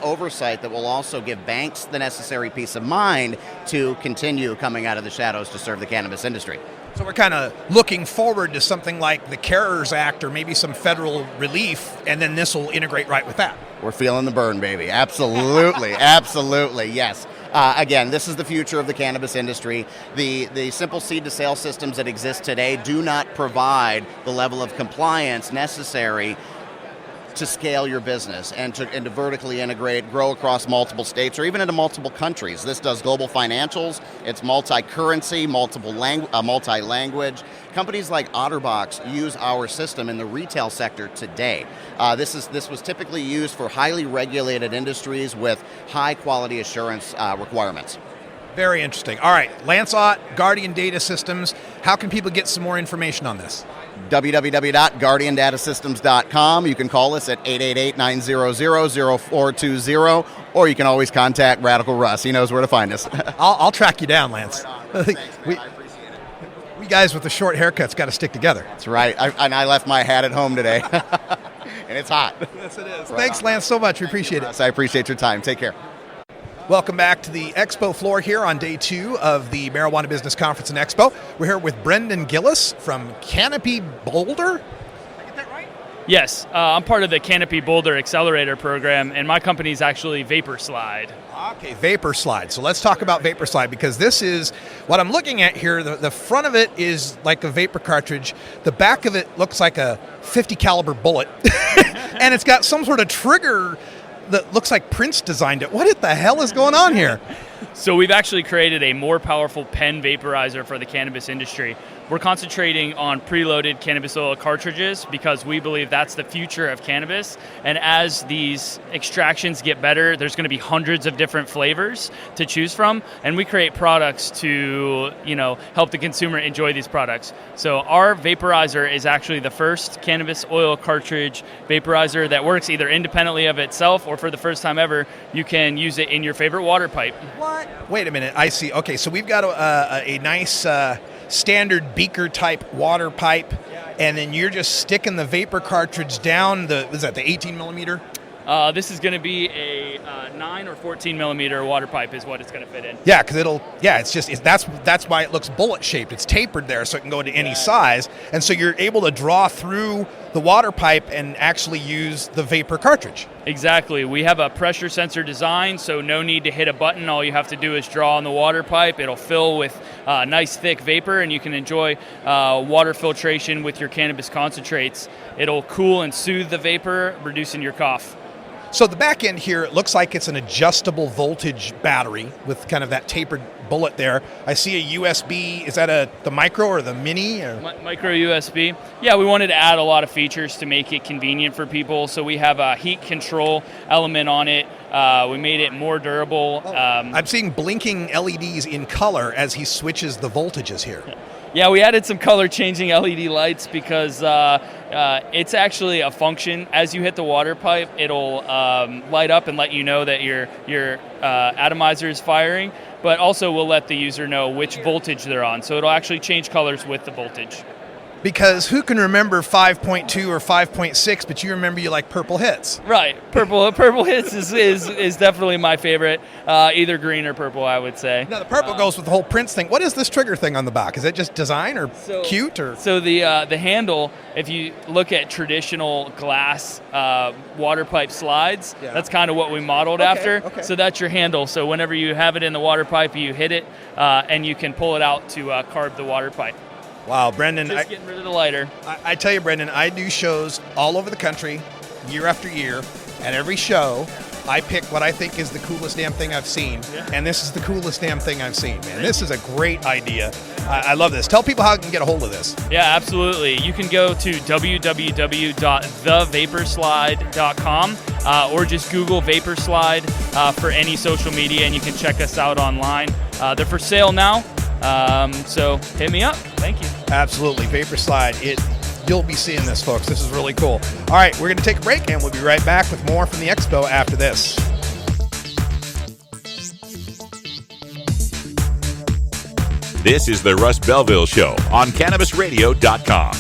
oversight that will also give banks the necessary peace of mind to continue coming out of the shadows to serve the cannabis industry. So we're kind of looking forward to something like the CARES Act or maybe some federal relief, and then this will integrate right with that. We're feeling the burn, baby. Absolutely. Absolutely, yes. Again, this is the future of the cannabis industry. The simple seed-to-sale systems that exist today do not provide the level of compliance necessary to scale your business and to vertically integrate, grow across multiple states or even into multiple countries. This does global financials, it's multi-currency, multi-language. Companies like OtterBox use our system in the retail sector today. This was typically used for highly regulated industries with high quality assurance requirements. Very interesting. All right, Lance Ott, Guardian Data Systems. How can people get some more information on this? www.guardiandatasystems.com. You can call us at 888-900-0420, or you can always contact Radical Russ. He knows where to find us. I'll track you down, Lance. Thanks, man. I appreciate it. We guys with the short haircuts got to stick together. That's right. I left my hat at home today, and it's hot. Yes, it is. Thanks, Lance, so much. We appreciate it. I appreciate your time. Take care. Welcome back to the Expo floor here on day 2 of the Marijuana Business Conference and Expo. We're here with Brendan Gillis from Canopy Boulder. Yes, I'm part of the Canopy Boulder Accelerator program, and my company is actually Vapor Slide. Okay, Vapor Slide. So let's talk about Vapor Slide, because this is what I'm looking at here. The front of it is like a vapor cartridge. The back of it looks like a 50 caliber bullet, and it's got some sort of trigger that looks like Prince designed it. What the hell is going on here? So we've actually created a more powerful pen vaporizer for the cannabis industry. We're concentrating on preloaded cannabis oil cartridges because we believe that's the future of cannabis. And as these extractions get better, there's going to be hundreds of different flavors to choose from. And we create products to, help the consumer enjoy these products. So our vaporizer is actually the first cannabis oil cartridge vaporizer that works either independently of itself, or for the first time ever, you can use it in your favorite water pipe. What? Wait a minute. I see. Okay, so we've got a nice standard beaker type water pipe, and then you're just sticking the vapor cartridge down the 18 millimeter? This is going to be a 9 or 14 millimeter water pipe is what it's going to fit in. Yeah, because that's why it looks bullet shaped. It's tapered there so it can go into any size, and so you're able to draw through the water pipe and actually use the vapor cartridge. Exactly. We have a pressure sensor design, so no need to hit a button. All you have to do is draw on the water pipe. It'll fill with nice thick vapor, and you can enjoy water filtration with your cannabis concentrates. It'll cool and soothe the vapor, reducing your cough. So the back end here, it looks like it's an adjustable voltage battery with kind of that tapered bullet there. I see a USB. Is that the micro or the mini? Or? Micro USB. Yeah, we wanted to add a lot of features to make it convenient for people. So we have a heat control element on it. We made it more durable. I'm seeing blinking LEDs in color as he switches the voltages here. Yeah, we added some color changing LED lights because it's actually a function. As you hit the water pipe, it'll light up and let you know that your atomizer is firing, but also will let the user know which voltage they're on. So it'll actually change colors with the voltage. Because who can remember 5.2 or 5.6, but you remember you like purple hits. Right. Purple hits is definitely my favorite, either green or purple, I would say. Now, the purple goes with the whole Prince thing. What is this trigger thing on the back? Is it just design or cute? Or? So the handle, if you look at traditional glass water pipe slides, that's kind of what we modeled after. Okay. So that's your handle. So whenever you have it in the water pipe, you hit it, and you can pull it out to carve the water pipe. Wow, Brendan. Just getting rid of the lighter. I tell you, Brendan, I do shows all over the country, year after year. At every show, I pick what I think is the coolest damn thing I've seen. Yeah. And this is the coolest damn thing I've seen, man. This is a great idea. I love this. Tell people how you can get a hold of this. Yeah, absolutely. You can go to www.thevaporslide.com or just Google Vaporslide for any social media, and you can check us out online. They're for sale now. So hit me up. Thank you. Absolutely. Vaporslide. You'll be seeing this, folks. This is really cool. All right, we're going to take a break, and we'll be right back with more from the Expo after this. This is the Russ Belville Show on CannabisRadio.com.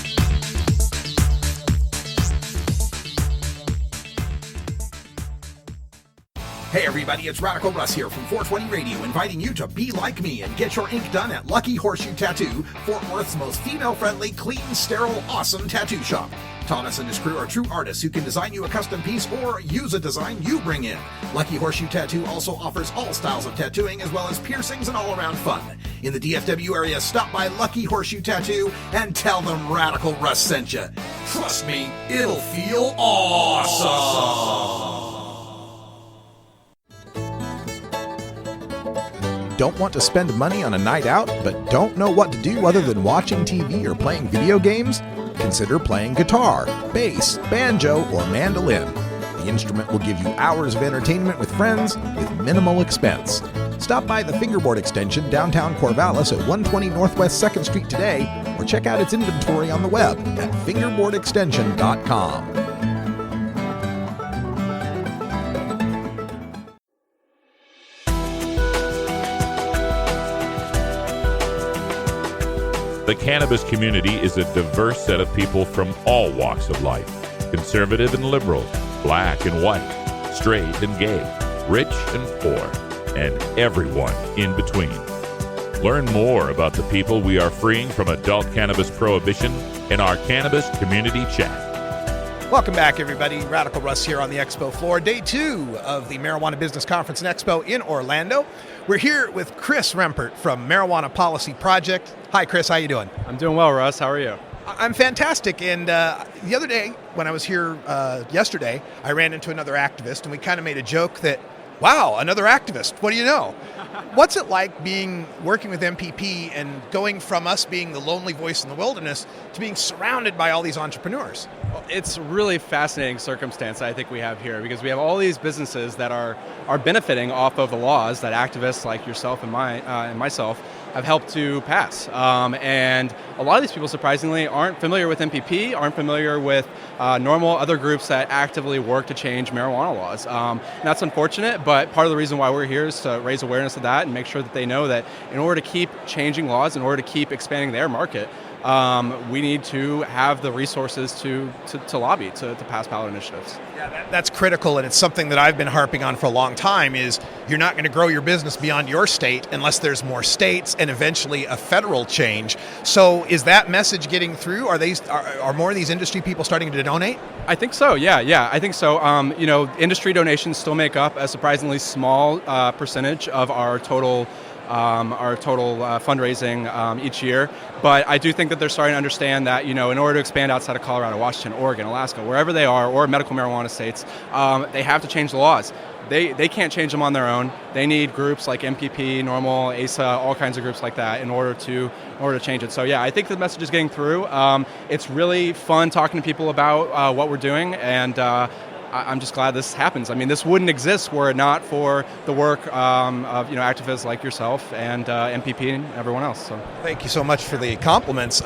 Hey everybody, it's Radical Russ here from 420 Radio, inviting you to be like me and get your ink done at Lucky Horseshoe Tattoo, Fort Worth's most female-friendly, clean, sterile, awesome tattoo shop. Thomas and his crew are true artists who can design you a custom piece or use a design you bring in. Lucky Horseshoe Tattoo also offers all styles of tattooing as well as piercings and all-around fun. In the DFW area, stop by Lucky Horseshoe Tattoo and tell them Radical Russ sent you. Trust me, it'll feel awesome. Don't want to spend money on a night out, but don't know what to do other than watching TV or playing video games? Consider playing guitar, bass, banjo, or mandolin. The instrument will give you hours of entertainment with friends with minimal expense. Stop by the Fingerboard Extension downtown Corvallis at 120 Northwest 2nd Street today, or check out its inventory on the web at fingerboardextension.com. The cannabis community is a diverse set of people from all walks of life, conservative and liberal, black and white, straight and gay, rich and poor, and everyone in between. Learn more about the people we are freeing from adult cannabis prohibition in our Cannabis Community Chat. Welcome back, everybody. Radical Russ here on the Expo floor. Day 2 of the Marijuana Business Conference and Expo in Orlando. We're here with Chris Rempert from Marijuana Policy Project. Hi, Chris. How you doing? I'm doing well, Russ. How are you? I'm fantastic. And the other day, when I was here yesterday, I ran into another activist, and we kind of made a joke that, wow, another activist. What do you know? What's it like working with MPP and going from us being the lonely voice in the wilderness to being surrounded by all these entrepreneurs? Well, it's a really fascinating circumstance I think we have here, because we have all these businesses that are benefiting off of the laws that activists like yourself and myself have helped to pass. And a lot of these people, surprisingly, aren't familiar with MPP, aren't familiar with normal other groups that actively work to change marijuana laws. And that's unfortunate, but part of the reason why we're here is to raise awareness of that and make sure that they know that in order to keep changing laws, in order to keep expanding their market, we need to have the resources to lobby, to pass ballot initiatives. Yeah, that's critical, and it's something that I've been harping on for a long time, is you're not going to grow your business beyond your state unless there's more states and eventually a federal change. So is that message getting through? Are more of these industry people starting to donate? I think so, yeah, I think so. Industry donations still make up a surprisingly small percentage of our total fundraising each year. But I do think that they're starting to understand that, in order to expand outside of Colorado, Washington, Oregon, Alaska, wherever they are, or medical marijuana states, they have to change the laws. They can't change them on their own. They need groups like MPP, Normal, ASA, all kinds of groups like that in order to change it. So yeah, I think the message is getting through. It's really fun talking to people about what we're doing, and I'm just glad this happens. I mean, this wouldn't exist were it not for the work of activists like yourself and MPP and everyone else. So thank you so much for the compliments.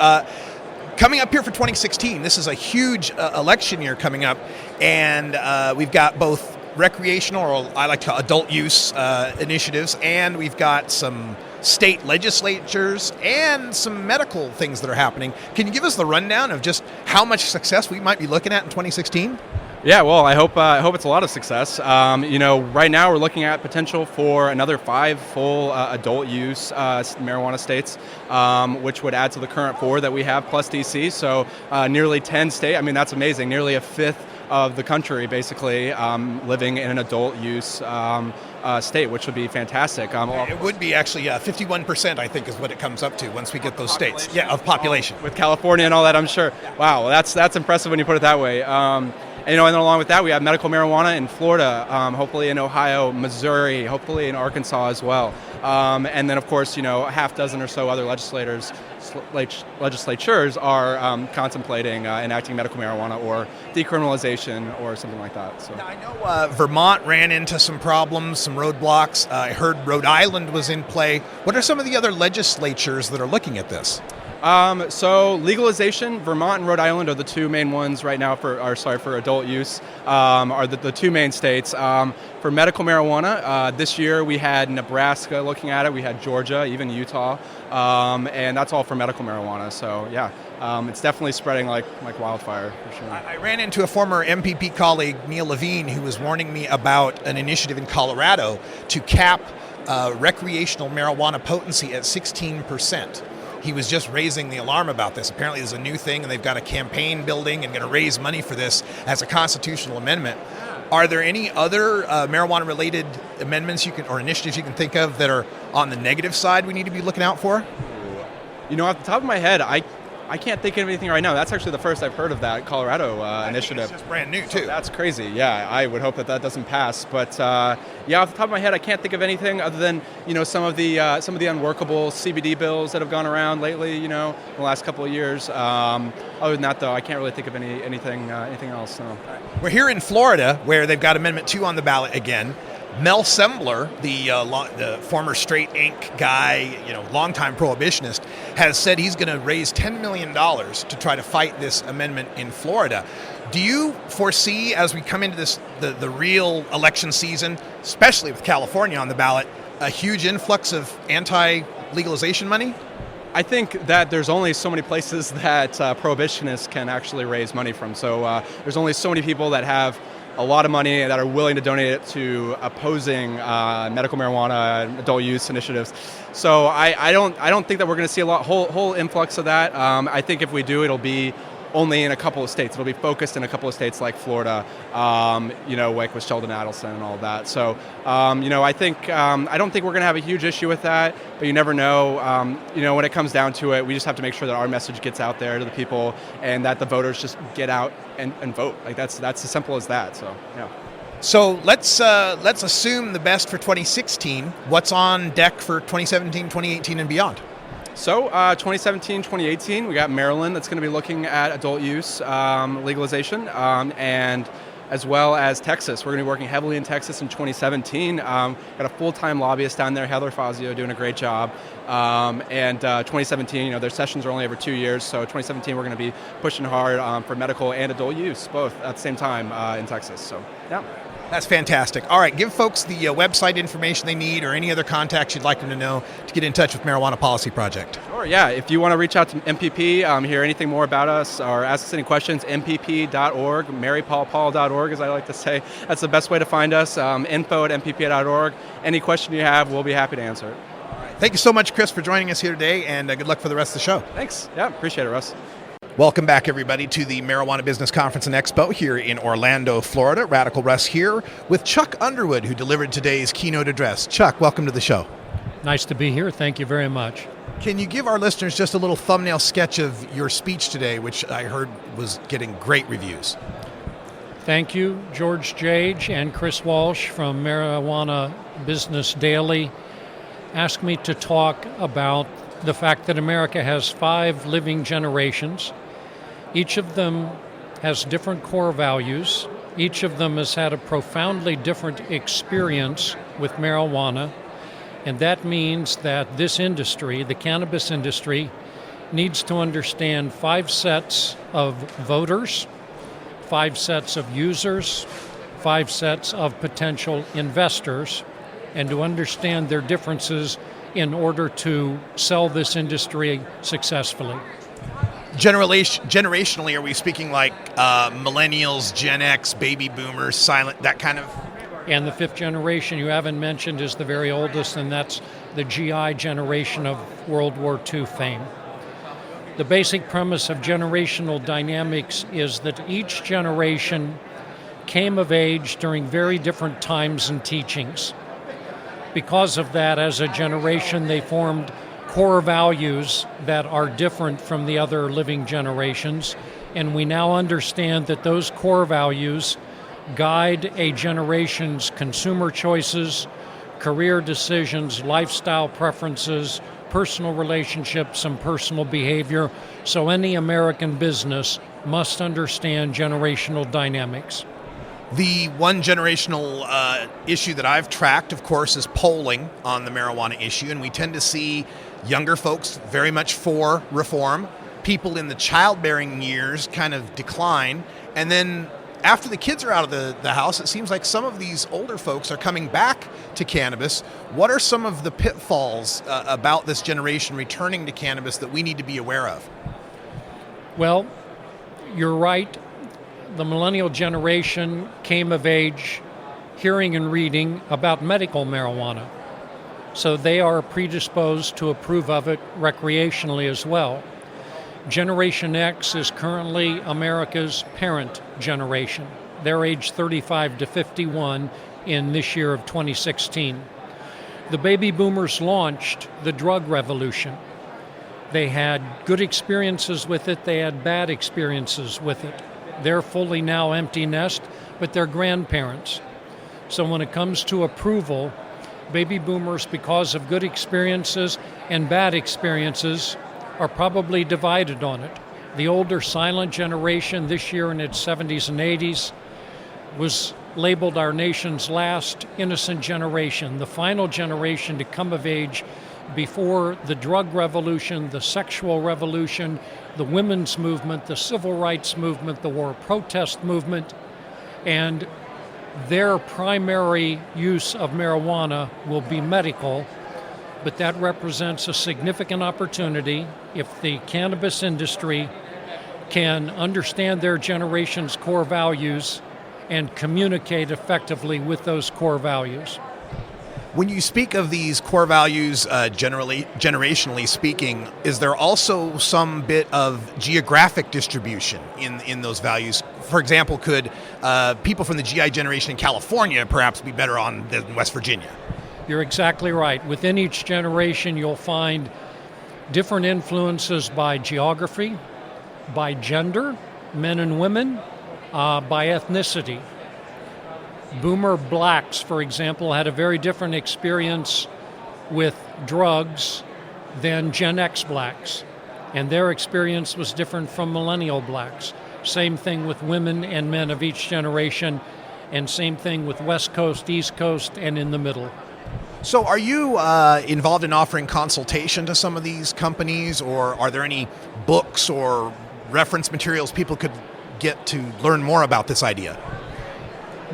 Coming up here for 2016, this is a huge election year coming up, and we've got both recreational, or I like to adult use initiatives, and we've got some state legislatures and some medical things that are happening. Can you give us the rundown of just how much success we might be looking at in 2016? Yeah, well, I hope it's a lot of success. Right now we're looking at potential for another 5 full adult use marijuana states, which would add to the current 4 that we have, plus DC. So nearly 10 states. I mean, that's amazing. Nearly a fifth of the country, basically, living in an adult use state, which would be fantastic. It would be actually 51%, I think, is what it comes up to once we get those states. Yeah, of population. With California and all that, I'm sure. Wow, that's impressive when you put it that way. And then along with that, we have medical marijuana in Florida, hopefully in Ohio, Missouri, hopefully in Arkansas as well. And then, of course, a half dozen or so other legislatures are contemplating enacting medical marijuana or decriminalization or something like that. So now, I know Vermont ran into some problems, some roadblocks. I heard Rhode Island was in play. What are some of the other legislatures that are looking at this? So legalization, Vermont and Rhode Island are the two main ones right now for adult use, are the two main states. For medical marijuana, this year we had Nebraska looking at it, we had Georgia, even Utah, and that's all for medical marijuana. So yeah, it's definitely spreading like wildfire for sure. I ran into a former MPP colleague, Neil Levine, who was warning me about an initiative in Colorado to cap recreational marijuana potency at 16%. He was just raising the alarm about this. Apparently there's a new thing, and they've got a campaign building and going to raise money for this as a constitutional amendment. Are there any other marijuana-related amendments or initiatives you can think of that are on the negative side we need to be looking out for? You know, off the top of my head, I can't think of anything right now. That's actually the first I've heard of that Colorado initiative. It's just brand new, too. So that's crazy. Yeah, I would hope that doesn't pass. But yeah, off the top of my head, I can't think of anything other than some of the unworkable CBD bills that have gone around lately. In the last couple of years. Other than that, though, I can't really think of anything else. No. We're here in Florida, where they've got Amendment 2 on the ballot again. Mel Sembler, the former Straight Inc. guy, longtime prohibitionist, has said he's going to raise $10 million to try to fight this amendment in Florida. Do you foresee, as we come into the real election season, especially with California on the ballot, a huge influx of anti-legalization money? I think that there's only so many places that prohibitionists can actually raise money from. So there's only so many people that have a lot of money that are willing to donate it to opposing medical marijuana and adult use initiatives. So I don't think that we're going to see a whole influx of that. I think if we do, it'll be only in a couple of states. It'll be focused in a couple of states like Florida, like with Sheldon Adelson and all of that. So, I think I don't think we're going to have a huge issue with that, but you never know. When it comes down to it, we just have to make sure that our message gets out there to the people and that the voters just get out and vote. Like that's as simple as that. So, yeah. So let's assume the best for 2016. What's on deck for 2017, 2018, and beyond? So 2017, 2018, we got Maryland that's going to be looking at adult use legalization, and as well as Texas. We're going to be working heavily in Texas in 2017. Got a full-time lobbyist down there, Heather Fazio, doing a great job. And 2017, their sessions are only every 2 years, so 2017 we're going to be pushing hard for medical and adult use, both at the same time in Texas. So, yeah. That's fantastic. All right, give folks the website information they need or any other contacts you'd like them to know to get in touch with Marijuana Policy Project. Sure, yeah. If you want to reach out to MPP, hear anything more about us, or ask us any questions, mpp.org, marypaulpaul.org, as I like to say. That's the best way to find us, info@mpp.org. Any question you have, we'll be happy to answer it. All right. Thank you so much, Chris, for joining us here today, and good luck for the rest of the show. Thanks. Yeah, appreciate it, Russ. Welcome back, everybody, to the Marijuana Business Conference and Expo here in Orlando, Florida. Radical Russ here with Chuck Underwood, who delivered today's keynote address. Chuck, welcome to the show. Nice to be here. Thank you very much. Can you give our listeners just a little thumbnail sketch of your speech today, which I heard was getting great reviews? Thank you, George Jage and Chris Walsh from Marijuana Business Daily asked me to talk about the fact that America has 5 living generations. Each of them has different core values. Each of them has had a profoundly different experience with marijuana. And that means that this industry, the cannabis industry, needs to understand 5 sets of voters, 5 sets of users, 5 sets of potential investors, and to understand their differences in order to sell this industry successfully. Generationally, are we speaking like millennials, Gen X, baby boomers, silent, that kind of? And the 5th generation you haven't mentioned is the very oldest, and that's the GI generation of World War II fame. The basic premise of generational dynamics is that each generation came of age during very different times and teachings. Because of that, as a generation, they formed core values that are different from the other living generations, and we now understand that those core values guide a generation's consumer choices, career decisions, lifestyle preferences, personal relationships, and personal behavior. So any American business must understand generational dynamics. The one generational issue that I've tracked, of course, is polling on the marijuana issue, and we tend to see younger folks very much for reform. People in the childbearing years kind of decline. And then after the kids are out of the house, it seems like some of these older folks are coming back to cannabis. What are some of the pitfalls about this generation returning to cannabis that we need to be aware of? Well, you're right. The millennial generation came of age hearing and reading about medical marijuana. So they are predisposed to approve of it recreationally as well. Generation X is currently America's parent generation. They're age 35 to 51 in this year of 2016. The baby boomers launched the drug revolution. They had good experiences with it, they had bad experiences with it. They're fully now empty nest, but they're grandparents. So when it comes to approval, baby boomers, because of good experiences and bad experiences, are probably divided on it. The older silent generation this year in its 70s and 80s was labeled our nation's last innocent generation, the final generation to come of age before the drug revolution, the sexual revolution, the women's movement, the civil rights movement, the war protest movement, and their primary use of marijuana will be medical, but that represents a significant opportunity if the cannabis industry can understand their generation's core values and communicate effectively with those core values. When you speak of these core values, generationally speaking, is there also some bit of geographic distribution in those values? For example, could people from the GI generation in California perhaps be better on than West Virginia? You're exactly right. Within each generation, you'll find different influences by geography, by gender, men and women, by ethnicity. Boomer blacks, for example, had a very different experience with drugs than Gen X blacks, and their experience was different from millennial blacks. Same thing with women and men of each generation, and same thing with West Coast, East Coast, and in the middle. So are you involved in offering consultation to some of these companies, or are there any books or reference materials people could get to learn more about this idea?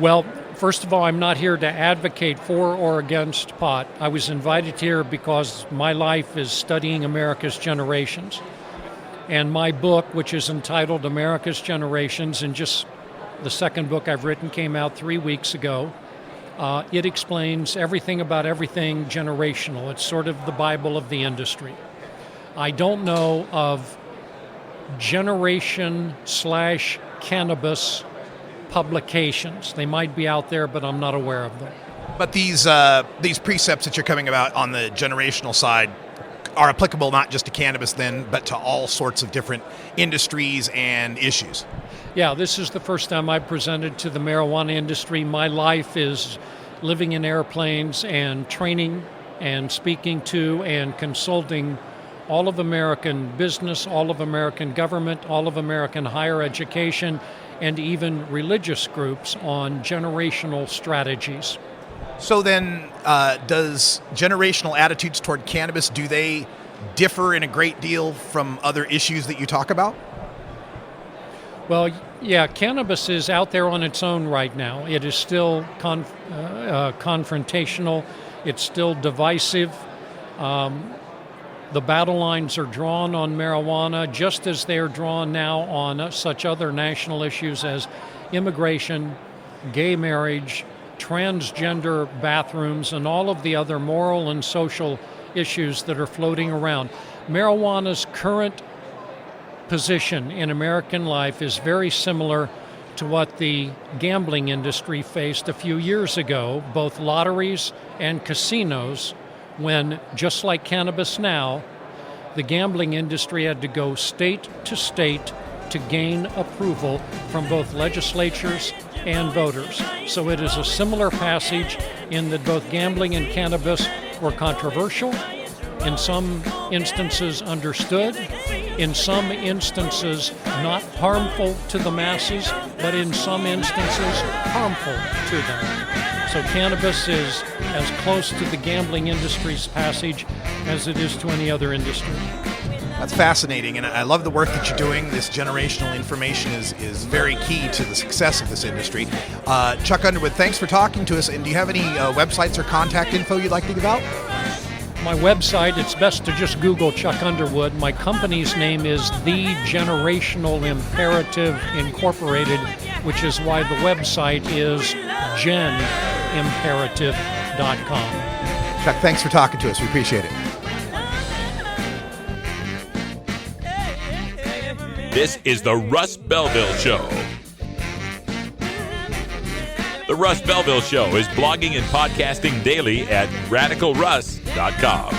Well, first of all, I'm not here to advocate for or against pot. I was invited here because my life is studying America's generations. And my book, which is entitled America's Generations, and just the second book I've written came out 3 weeks ago. It explains everything about everything generational. It's sort of the Bible of the industry. I don't know of generation/cannabis publications. They might be out there, but I'm not aware of them. But these precepts that you're coming about on the generational side are applicable not just to cannabis then, but to all sorts of different industries and issues. Yeah, this is the first time I've presented to the marijuana industry. My life is living in airplanes and training and speaking to and consulting all of American business, all of American government, all of American higher education, and even religious groups on generational strategies. So then, does generational attitudes toward cannabis, do they differ in a great deal from other issues that you talk about? Well, yeah, cannabis is out there on its own right now. It is still confrontational. It's still divisive. The battle lines are drawn on marijuana just as they are drawn now on such other national issues as immigration, gay marriage, transgender bathrooms, and all of the other moral and social issues that are floating around. Marijuana's current position in American life is very similar to what the gambling industry faced a few years ago, both lotteries and casinos, when, just like cannabis now, the gambling industry had to go state to state to gain approval from both legislatures and voters. So it is a similar passage in that both gambling and cannabis were controversial, in some instances understood, in some instances not harmful to the masses, but in some instances harmful to them. So cannabis is as close to the gambling industry's passage as it is to any other industry. That's fascinating, and I love the work that you're doing. This generational information is very key to the success of this industry. Chuck Underwood, thanks for talking to us, and do you have any websites or contact info you'd like to give out? My website, it's best to just Google Chuck Underwood. My company's name is The Generational Imperative Incorporated, which is why the website is genimperative.com. Chuck, thanks for talking to us. We appreciate it. This is the Russ Belville Show. The Russ Belville Show is blogging and podcasting daily at radicalruss.com.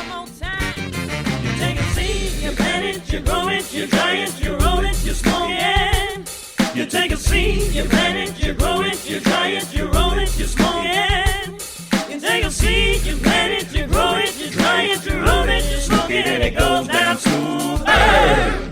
You take a seed, you plant it, you grow it, you dry it, you roll it, you smoke it. You take a seed, you plant it, you grow it, you dry it, you roll it, you smoke it. You take a seed, you plant it, you grow it, you dry it, you roll it, you smoke it, and it goes down smooth. Hey!